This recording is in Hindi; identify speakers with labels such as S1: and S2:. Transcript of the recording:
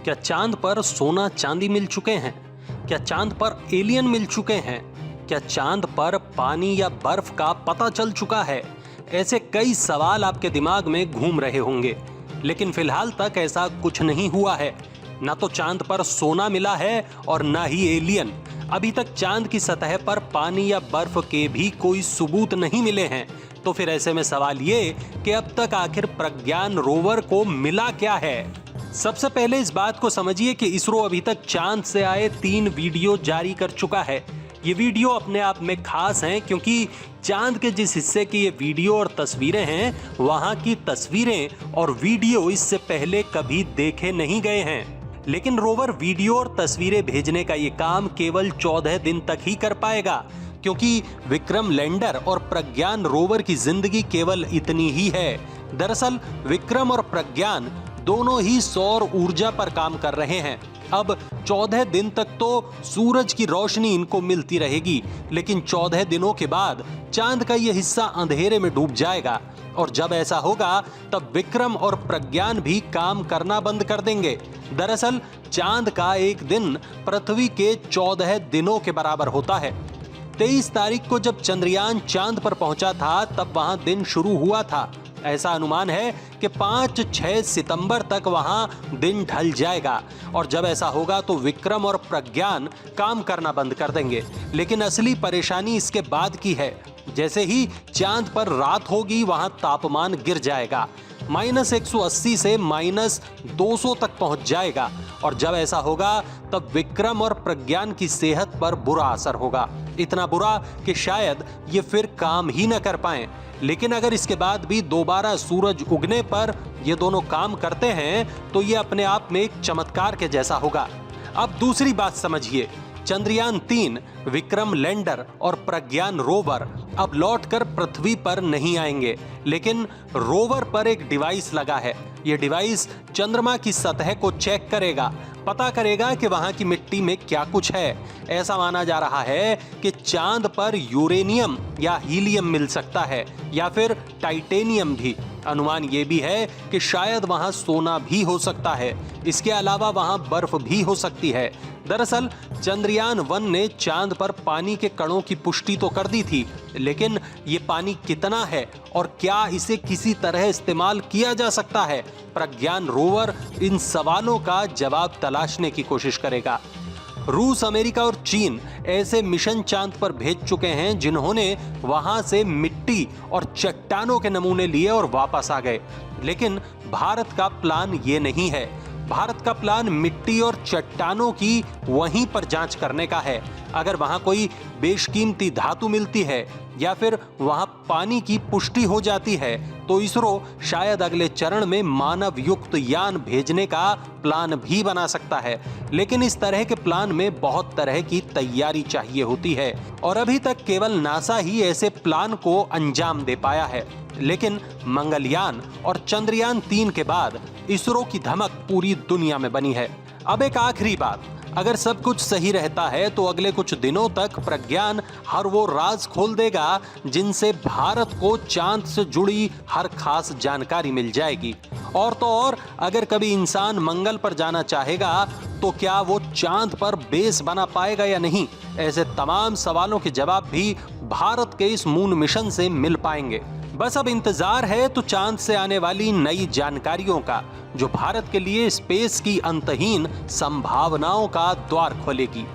S1: क्या चांद पर सोना चांदी मिल चुके हैं? क्या चांद पर एलियन मिल चुके हैं? क्या चांद पर पानी या बर्फ का पता चल चुका है? ऐसे कई सवाल आपके दिमाग में घूम रहे होंगे, लेकिन फिलहाल तक ऐसा कुछ नहीं हुआ है। ना तो चांद पर सोना मिला है और ना ही एलियन। अभी तक चांद की सतह पर पानी या बर्फ के भी कोई सबूत नहीं मिले हैं। तो फिर ऐसे में सवाल ये कि अब तक आखिर प्रज्ञान रोवर को मिला क्या है? सबसे पहले इस बात को समझिए कि इसरो अभी तक चांद से आए 3 वीडियो जारी कर चुका है। ये वीडियो अपने आप में खास हैं क्योंकि चांद के जिस हिस्से की ये वीडियो और तस्वीरें हैं, वहां की तस्वीरें और वीडियो इससे पहले कभी देखे नहीं गए हैं। लेकिन रोवर वीडियो और तस्वीरें भेजने का ये काम केवल 14 दिन तक ही कर पाएगा, क्योंकि विक्रम लैंडर और प्रज्ञान रोवर की जिंदगी केवल इतनी ही है। दरअसल विक्रम और प्रज्ञान दोनों ही सौर ऊर्जा पर काम कर रहे हैं। अब 14 दिन तक तो सूरज की रोशनी इनको मिलती रहेगी, लेकिन 14 दिनों के बाद चांद का यह हिस्सा अंधेरे में डूब जाएगा। और जब ऐसा होगा तब विक्रम और प्रज्ञान भी काम करना बंद कर देंगे। दरअसल चांद का एक दिन पृथ्वी के 14 दिनों के बराबर होता है। 23 तारीख को जब चंद्रयान चांद पर पहुंचा था, तब वहां दिन शुरू हुआ था। ऐसा अनुमान है कि 5-6 सितंबर तक वहां दिन ढल जाएगा। और जब ऐसा होगा तो विक्रम और प्रज्ञान काम करना बंद कर देंगे। लेकिन असली परेशानी इसके बाद की है। जैसे ही चांद पर रात होगी, वहां तापमान गिर जाएगा, -180 से -200 तक पहुंच जाएगा। और जब ऐसा होगा तब विक्रम और प्रज्ञान की सेहत पर बुरा असर होगा, इतना बुरा कि शायद ये फिर काम ही न कर पाएं। लेकिन अगर इसके बाद भी दोबारा सूरज उगने पर ये दोनों काम करते हैं तो ये अपने आप में एक चमत्कार के जैसा होगा। अब दूसरी बात समझिए, चंद्रयान 3, विक्रम लैंडर और प्रज्ञान रोवर अब लौटकर पृथ्वी पर नहीं आएंगे, लेकिन रोवर पर एक डिवाइस लगा है। यह डिवाइस चंद्रमा की सतह को चेक करेगा, पता करेगा कि वहां की मिट्टी में क्या कुछ है। ऐसा माना जा रहा है कि चांद पर यूरेनियम या हीलियम मिल सकता है, या फिर टाइटेनियम भी। अनुमान ये भी है कि शायद वहां सोना भी हो सकता है। इसके अलावा वहां बर्फ भी हो सकती है। दरअसल चंद्रयान 1 ने चांद पर पानी के कणों की पुष्टि तो कर दी थी, लेकिन ये पानी कितना है और क्या इसे किसी तरह इस्तेमाल किया जा सकता है? प्रज्ञान रोवर इन सवालों का जवाब तलाशने की कोशिश करेगा। रूस, अमेरिका और चीन ऐसे मिशन चांद पर भेज चुके हैं जिन्होंने वहां से मिट्टी और चट्टानों के नमूने लिए और वापस आ गए। लेकिन भारत का प्लान ये नहीं है। भारत का प्लान मिट्टी और चट्टानों की वहीं पर जांच करने का है। अगर वहां कोई बेशकीमती धातु मिलती है या फिर वहां पानी की पुष्टि हो जाती है तो इसरो शायद अगले चरण में मानव युक्त यान भेजने का प्लान भी बना सकता है। लेकिन इस तरह के प्लान में बहुत तरह की तैयारी चाहिए होती है और अभी तक केवल नासा ही ऐसे प्लान को अंजाम दे पाया है। लेकिन मंगलयान और चंद्रयान 3 के बाद इसरो की धमक पूरी दुनिया में बनी है। अब एक आखिरी बात, अगर सब कुछ सही रहता है तो अगले कुछ दिनों तक प्रज्ञान हर वो राज खोल देगा जिनसे भारत को चांद से जुड़ी हर खास जानकारी मिल जाएगी। और तो और, अगर कभी इंसान मंगल पर जाना चाहेगा तो क्या वो चांद पर बेस बना पाएगा या नहीं? ऐसे तमाम सवालों के जवाब भी भारत के इस मून मिशन से मिल पाएंगे। बस अब इंतजार है तो चांद से आने वाली नई जानकारियों का, जो भारत के लिए स्पेस की अंतहीन संभावनाओं का द्वार खोलेगी।